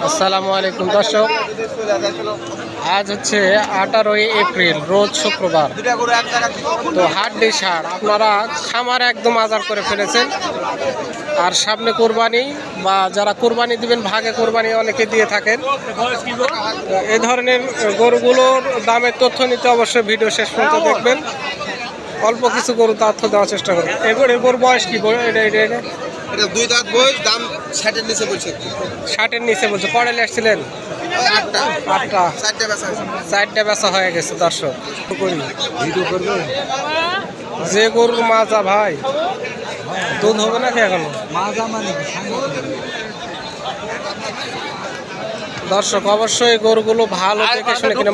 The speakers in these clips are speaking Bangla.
আসসালামু আলাইকুম দর্শক, আজ হচ্ছে 18 এপ্রিল, রোজ শুক্রবার। তো হাড্ডি ষাঁড় আপনারা খামার একদম আজার করে ফেলেছেন। আর সামনে কোরবানি, বা যারা কোরবানি দিবেন ভাগে কোরবানি অনেকে দিয়ে থাকেন। এই ধরনের গরুগুলোর দামের তথ্য নিতে অবশ্যই ভিডিও শেষ পর্যন্ত দেখবেন। অল্প কিছু গরু তথ্য দেওয়ার চেষ্টা করবেন। এর বয়স কি? এটা 2 দাঁত বয়স, দাম 60-এর নিচে বলছে। 60-এর নিচে বলছে। কড়াই আসছিলেন? 8টা 4টা বেচা হয়ে গেছে। দর্শক ভিডিও করবে যে গরুর মাজা ভাই, দুধ হবে নাকি এখনো? দর্শক অবশ্যই গরুগুলো ভালো দেখে শুনে কিনে,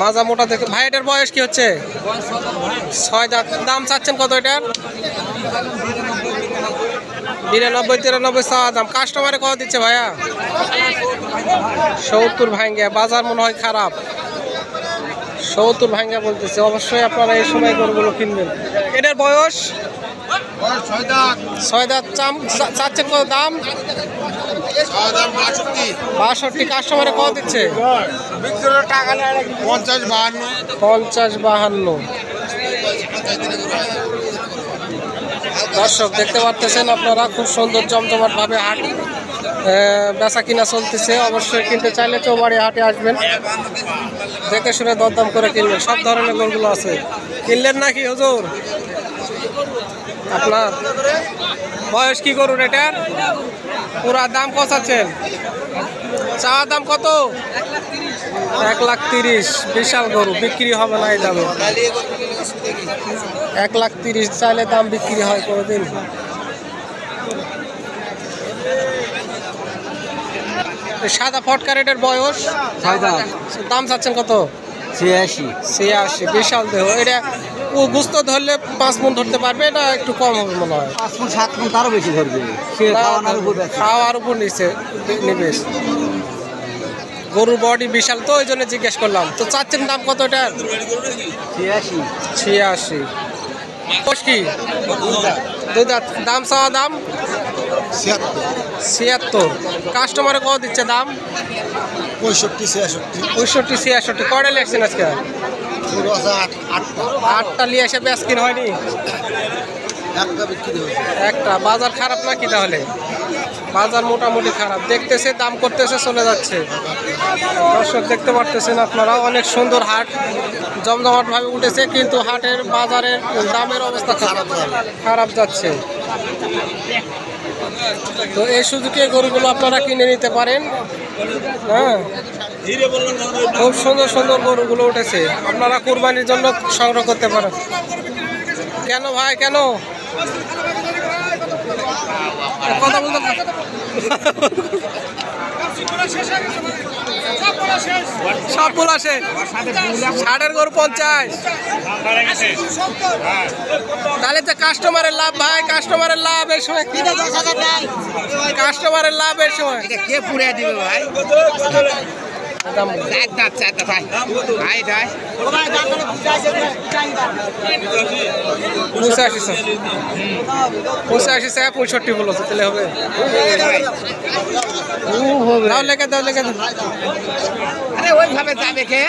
মাজা মোটা দেখে। ভাই এটার বয়স কি হচ্ছে? 6 দাঁত। দাম চাচ্ছেন কত এটার? 92-93 চাওয়া দাম। কাস্টমারে কত দিচ্ছে ভাইয়া? 70 ভাঙ্গা। বাজার মনে হয় খারাপ, 70 ভাঙ্গা বলতেছে। অবশ্যই আপনারা এই সময় গরুগুলো কিনবেন। এটার বয়স 6 দাঁত। চাচ্ছেন কত দাম? 62। কাস্টমারে কত দিচ্ছে? 50-52। দর্শক দেখতে পাচ্ছেন আপনারা, খুব সুন্দর জমজমাট ভাবে হাট বেচা কিনা চলতেছে। অবশ্যই কিনতে চাইলে চৌবাড়ি হাটে আসবেন, দেখে শুনে দরদাম করে কিনবেন। সব ধরনের গরুগুলো আছে। কিনলেন নাকি হুজুর? আপনার বয়স কি গরুর এটার? পুরা দাম কত আছেন? চাওয়া দাম কত? 1,30,000। বিশাল গরু, বিক্রি হবে না এই দামে। 1,30,000 চাইলে দাম বিক্রি হয় কোনোদিন? সাদা ফটকা রেটের বয়স? দাম চাচ্ছেন কত? 86। বিশাল দেহ। এটা গুস্ত ধরলে 5 মণ ধরতে পারবে, এটা একটু কম হবে মনে হয়। 5-7 মণ তারও বেশি ধরবে। খাওয়ার উপর নিবেশ। গরুর বডি বিশাল, তো ওই জন্য জিজ্ঞেস করলাম। তো চাচ্ছেন দাম কত এটার? 86। কি 2 দাঁত। দাম চাওয়া দাম 76। কাস্টমারে কত দিচ্ছে দাম? 65-66। কড়ে লেগছেন আজকে? 8টা নিয়ে এসে বেশ কিন হয়নি? একটা। বাজার খারাপ নাকি তাহলে? বাজার মোটামুটি খারাপ দেখতেছে, দাম করতেছে, চলে যাচ্ছে। দর্শক দেখতে পারতেছেন আপনারা, অনেক সুন্দর হাট জমজমাট ভাবে উঠেছে, কিন্তু হাটের বাজারের দামের অবস্থা খারাপ যাচ্ছে। তো এই সুযোগে গরুগুলো আপনারা কিনে নিতে পারেন। হ্যাঁ, খুব সুন্দর সুন্দর গরুগুলো উঠেছে, আপনারা কুরবানির জন্য সংগ্রহ করতে পারেন। কেন ভাই, কেন কথা বলতে? সব ভুল আসে। 60-এর গরু 50। তাহলে তো কাস্টমারের লাভ ভাই, কাস্টমারের লাভ এই সময়। কাস্টমারের লাভ এই সময় কে পুড়ে দিবে ভাই? 85 বলেছে, তাহলে হবে। দাও লেগে দাও। আরে ওইভাবে যাবে কে?